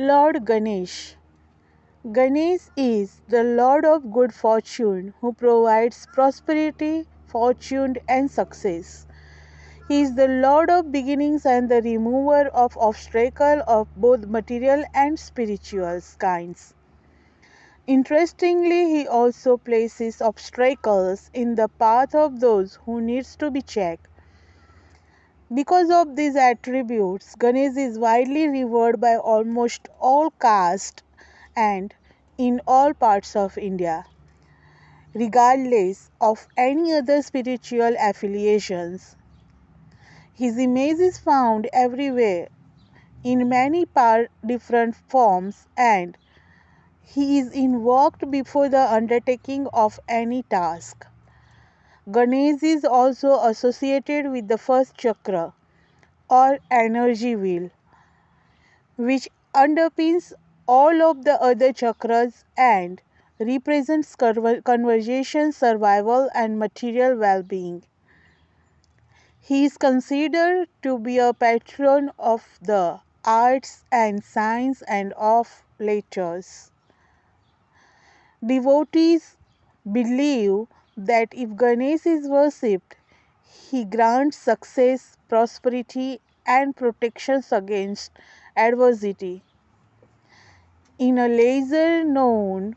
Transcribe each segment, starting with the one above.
Lord Ganesh. Ganesh is the Lord of good fortune who provides prosperity, fortune, and success. He is the Lord of beginnings and the remover of obstacles of both material and spiritual kinds. Interestingly, he also places obstacles in the path of those who needs to be checked. Because of these attributes, Ganesh is widely revered by almost all castes and in all parts of India, regardless of any other spiritual affiliations. His image is found everywhere in many different forms, and he is invoked before the undertaking of any task. Ganesh is also associated with the first chakra or energy wheel, which underpins all of the other chakras and represents conversation, survival, and material well being. He is considered to be a patron of the arts and science and of letters. Devotees believe that if Ganesh is worshipped, he grants success, prosperity, and protections against adversity. In a lesser known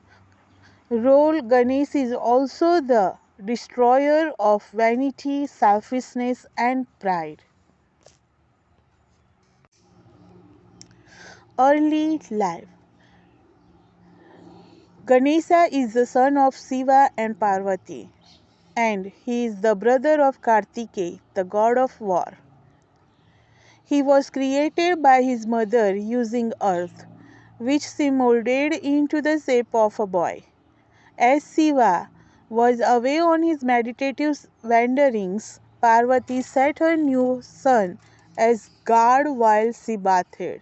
role, Ganesh is also the destroyer of vanity, selfishness, and pride. Early life. Ganesha is the son of Shiva and Parvati, and he is the brother of Kartikeya, the god of war. He was created by his mother using earth, which she molded into the shape of a boy. As Shiva was away on his meditative wanderings, Parvati set her new son as guard while she bathed.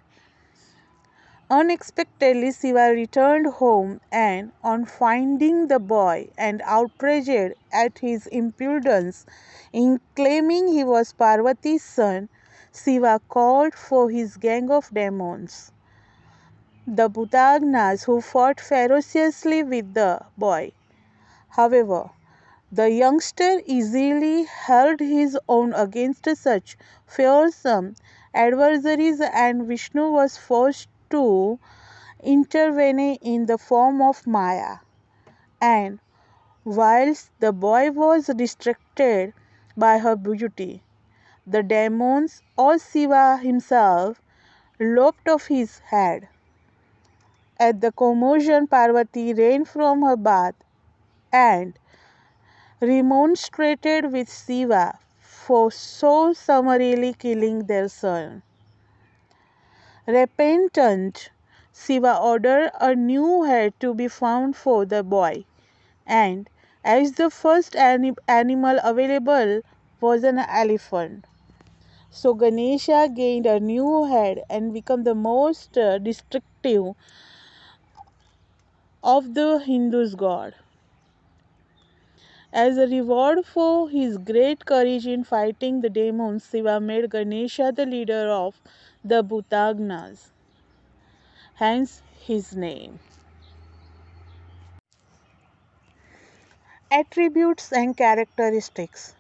Unexpectedly, Shiva returned home and, on finding the boy and outraged at his impudence in claiming he was Parvati's son, Shiva called for his gang of demons, the Bhutagnas, who fought ferociously with the boy. However, the youngster easily held his own against such fearsome adversaries, and Vishnu was forced to intervene in the form of Maya. And whilst the boy was distracted by her beauty, the demons or Shiva himself lopped off his head. At the commotion, Parvati ran from her bath and remonstrated with Shiva for so summarily killing their son. Repentant, Shiva ordered a new head to be found for the boy, and as the first animal available was an elephant, so Ganesha gained a new head and became the most destructive of the Hindus' god. As a reward for his great courage in fighting the demons, Shiva made Ganesha the leader of the Bhutagnas, hence his name. Attributes and characteristics.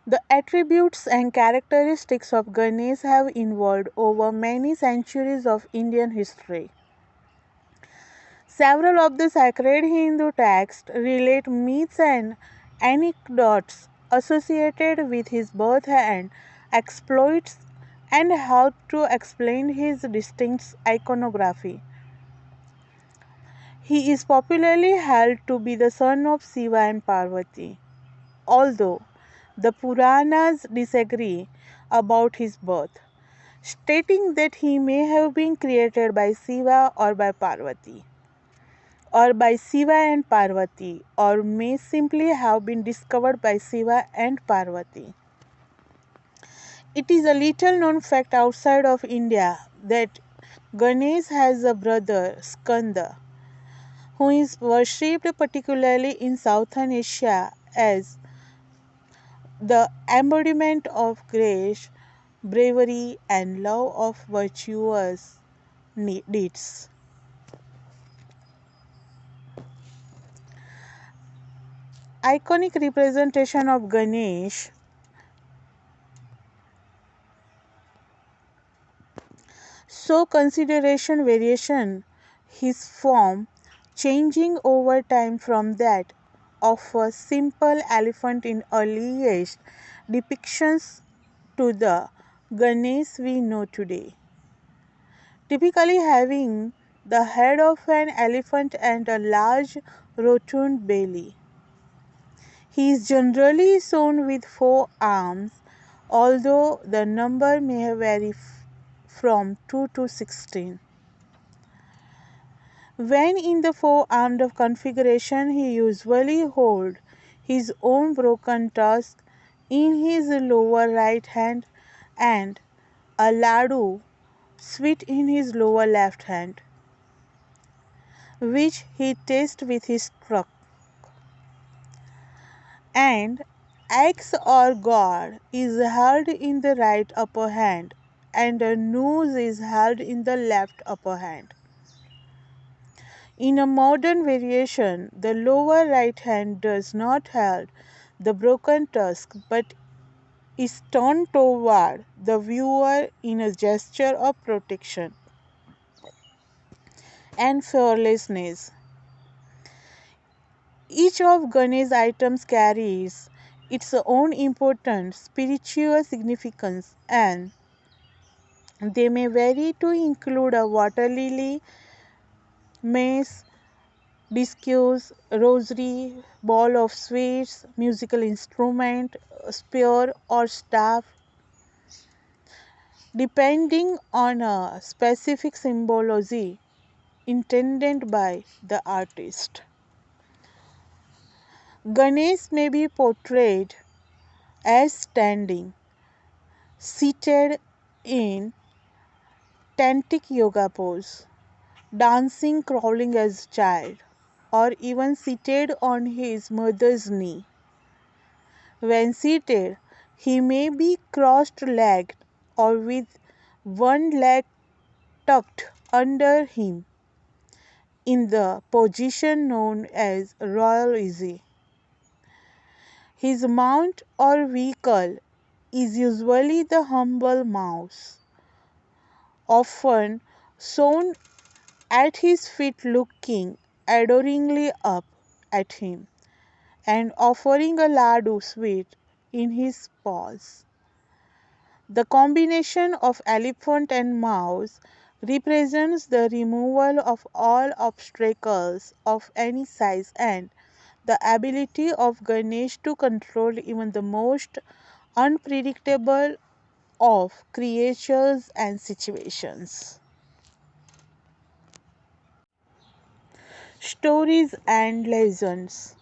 The attributes and characteristics of Ganesh have evolved over many centuries of Indian history. Several of the sacred Hindu texts relate myths and anecdotes associated with his birth and exploits and help to explain his distinct iconography. He is popularly held to be the son of Shiva and Parvati, although the Puranas disagree about his birth, stating that he may have been created by Shiva or by Parvati, or by Shiva and Parvati, or may simply have been discovered by Shiva and Parvati. It is a little known fact outside of India that Ganesh has a brother, Skanda, who is worshipped particularly in Southern Asia as the embodiment of grace, bravery, and love of virtuous deeds. Iconic representation of Ganesh so consideration variation his form changing over time from that of a simple elephant in earliest depictions to the Ganesh we know today, typically having the head of an elephant and a large rotund belly. He is generally shown with four arms, although the number may vary from 2 to 16. When in the four-armed configuration, he usually holds his own broken tusk in his lower right hand and a laddu sweet in his lower left hand, which he tests with his trunk, and axe or god is held in the right upper hand, and a noose is held in the left upper hand. In a modern variation, the lower right hand does not hold the broken tusk but is turned toward the viewer in a gesture of protection and fearlessness. Each of Ganesh's items carries its own important spiritual significance, and they may vary to include a water lily, mace, discus, rosary, ball of sweets, musical instrument, spear or staff, depending on a specific symbology intended by the artist. Ganesh may be portrayed as standing, seated in tantric yoga pose, dancing, crawling as a child, or even seated on his mother's knee. When seated, he may be crossed legged or with one leg tucked under him in the position known as royal easy. His mount or vehicle is usually the humble mouse, often shown at his feet looking adoringly up at him and offering a laddu sweet in his paws. The combination of elephant and mouse represents the removal of all obstacles of any size and the ability of Ganesh to control even the most unpredictable of creatures and situations. Stories and legends.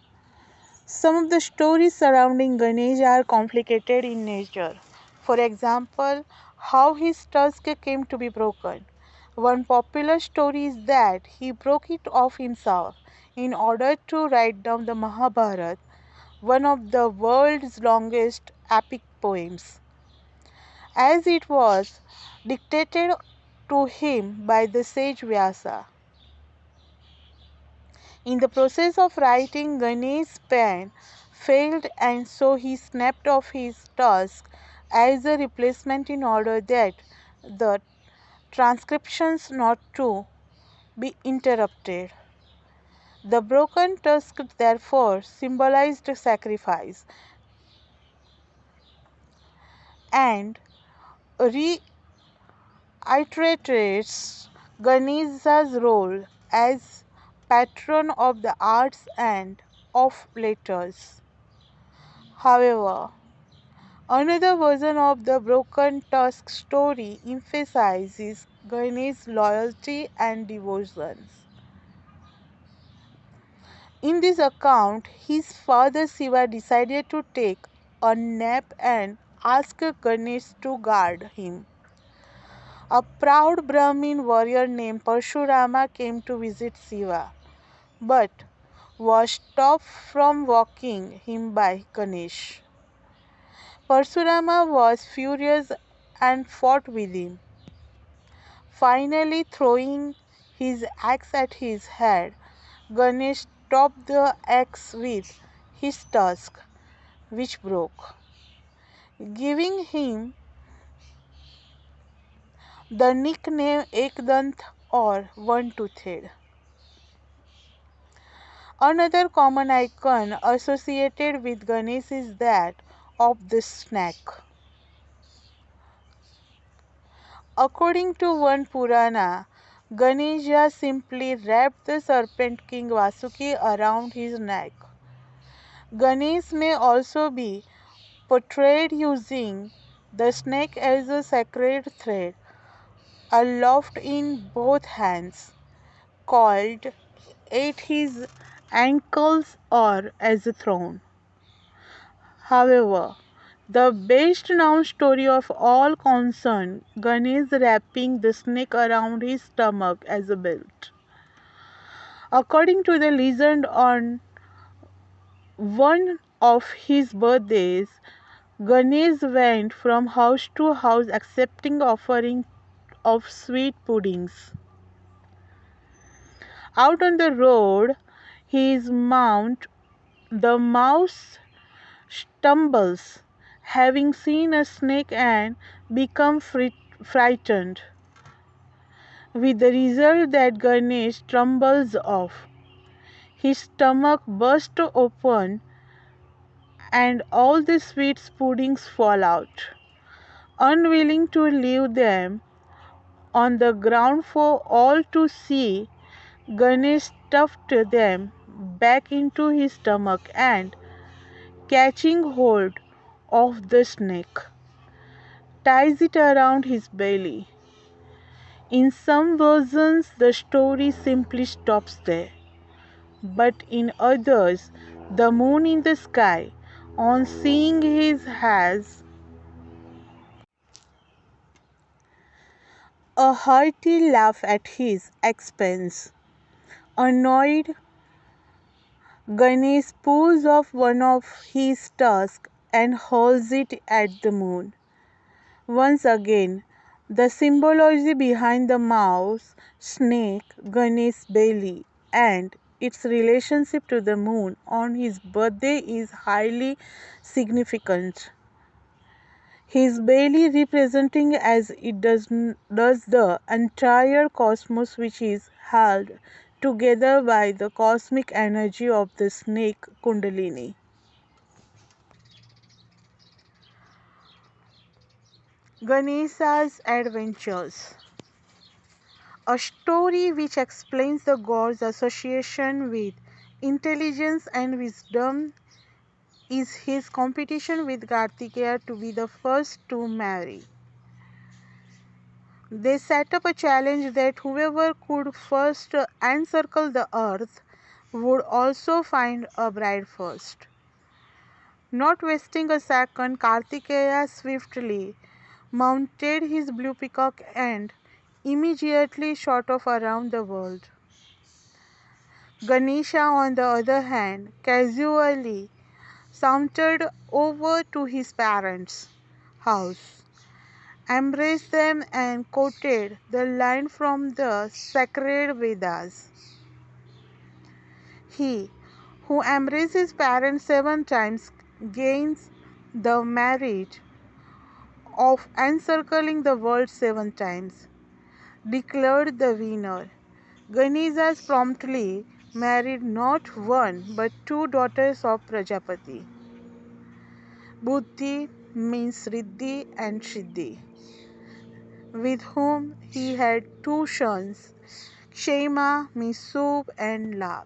Some of the stories surrounding Ganesh are complicated in nature. For example, how his tusk came to be broken. One popular story is that he broke it off himself in order to write down the Mahabharata, one of the world's longest epic poems, as it was dictated to him by the sage Vyasa. In the process of writing, Ganesh's pen failed and so he snapped off his tusk as a replacement in order that the transcriptions not to be interrupted. The broken tusk therefore symbolized sacrifice and reiterates Ganesha's role as patron of the arts and of letters. However, another version of the broken tusk story emphasizes Ganesh's loyalty and devotions. In this account, his father Shiva decided to take a nap and asked Ganesh to guard him. A proud Brahmin warrior named Parshurama came to visit Shiva, but was stopped from walking him by Ganesh. Parshurama was furious and fought with him. Finally, throwing his axe at his head, Ganesh stopped the axe with his tusk, which broke, giving him the nickname Ekdant or one-toothed. Another common icon associated with Ganesh is that of the snake. According to one Purana, Ganesha simply wrapped the serpent king Vasuki around his neck. Ganesh may also be portrayed using the snake as a sacred thread aloft in both hands, called at his ankles or as a throne. However, the best known story of all concerns Ganesh wrapping the snake around his stomach as a belt. According to the legend, on one of his birthdays, Ganesh went from house to house accepting offerings of sweet puddings. Out on the road, his mount, the mouse, stumbles, having seen a snake and become frightened, with the result that Ganesh tumbles off. His stomach bursts open and all the sweet puddings fall out. Unwilling to leave them on the ground for all to see, Ganesh stuffed them back into his stomach and, catching hold of the snake, ties it around his belly. In some versions, the story simply stops there, but in others, the moon in the sky, on seeing his has a hearty laugh at his expense. Annoyed, Ganesh pulls off one of his tusks and hurls it at the moon. Once again, the symbology behind the mouse, snake, Ganesh's belly, and its relationship to the moon on his birthday is highly significant. His belly representing as it does the entire cosmos, which is held together by the cosmic energy of the snake Kundalini. Ganesha's adventures. A story which explains the god's association with intelligence and wisdom is his competition with Kartikeya to be the first to marry. They set up a challenge that whoever could first encircle the earth would also find a bride first. Not wasting a second, Kartikeya swiftly mounted his blue peacock and immediately shot off around the world. Ganesha, on the other hand, casually sauntered over to his parents' house, embraced them, and quoted the line from the sacred Vedas. He who embraces parents 7 times gains the merit of encircling the world 7 times, declared the winner. Ganesha promptly married not one but two daughters of Prajapati. Buddhi means Riddhi and Siddhi, with whom he had two sons. Kshema means soup and Labh.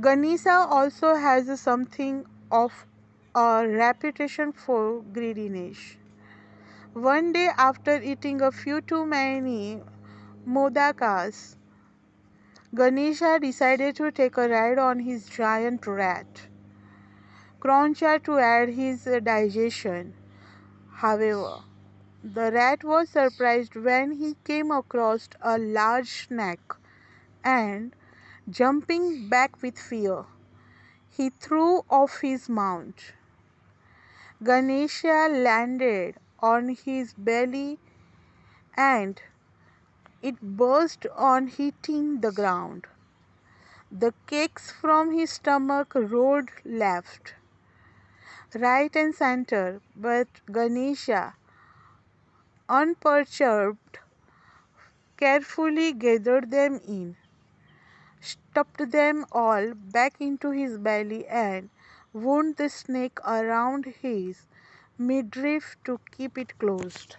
Ganesha also has something of a reputation for greediness. One day, after eating a few too many modakas, Ganesha decided to take a ride on his giant rat, Kroncha, to aid his digestion. However, the rat was surprised when he came across a large snake and, jumping back with fear, he threw off his mount. Ganesha landed on his belly and it burst on hitting the ground. The cakes from his stomach rolled left, right, and center, but Ganesha, unperturbed, carefully gathered them in, stuffed them all back into his belly, and wound the snake around his midriff to keep it closed.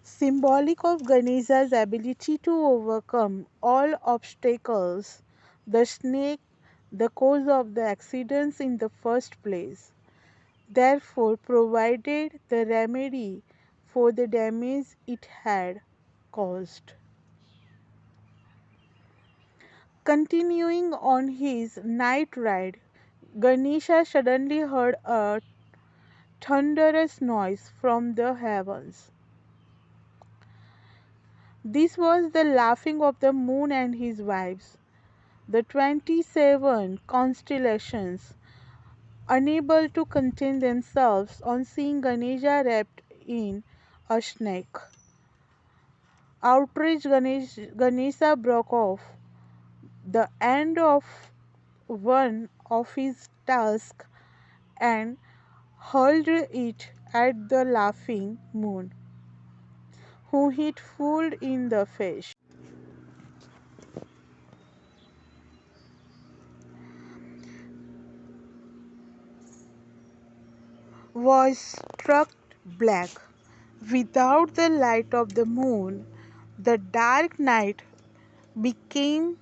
Symbolic of Ganesha's ability to overcome all obstacles, the snake, the cause of the accidents in the first place, therefore provided the remedy for the damage it had caused. Continuing on his night ride, Ganesha suddenly heard a thunderous noise from the heavens. This was the laughing of the moon and his wives, the 27 constellations, unable to contain themselves on seeing Ganesha wrapped in a snake. Outraged Ganesha broke off the end of one of his tusks and hurled it at the laughing moon, who hit full in the face. Was struck black. Without the light of the moon, the dark night became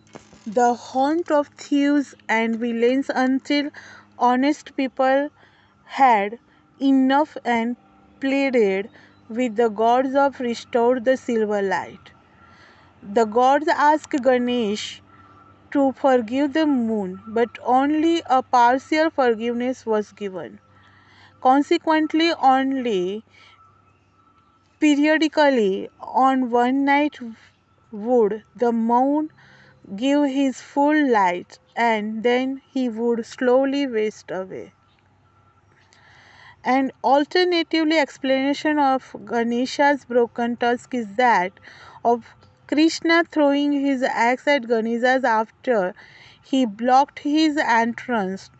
the haunt of thieves and villains until honest people had enough and pleaded with the gods of restore the silver light. The gods asked Ganesh to forgive the moon, but only a partial forgiveness was given. Consequently, only periodically on one night would the moon give his full light, and then he would slowly waste away. An alternatively explanation of Ganesha's broken tusk is that of Krishna throwing his axe at Ganesha after he blocked his entrance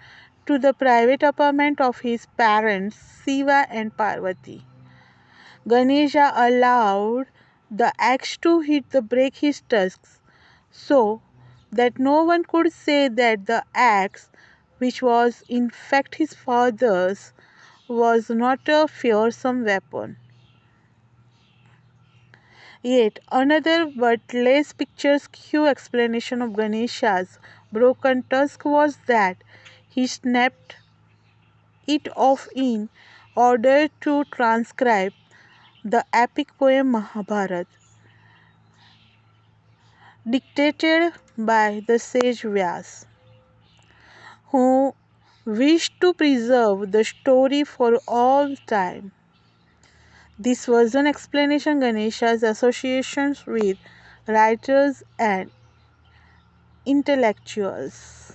to the private apartment of his parents Shiva and Parvati. Ganesha allowed the axe to hit the break his tusks so that no one could say that the axe, which was in fact his father's, was not a fearsome weapon. Yet another but less picturesque explanation of Ganesha's broken tusk was that he snapped it off in order to transcribe the epic poem Mahabharata, dictated by the sage Vyas, who wished to preserve the story for all time. This was an explanation Ganesha's associations with writers and intellectuals.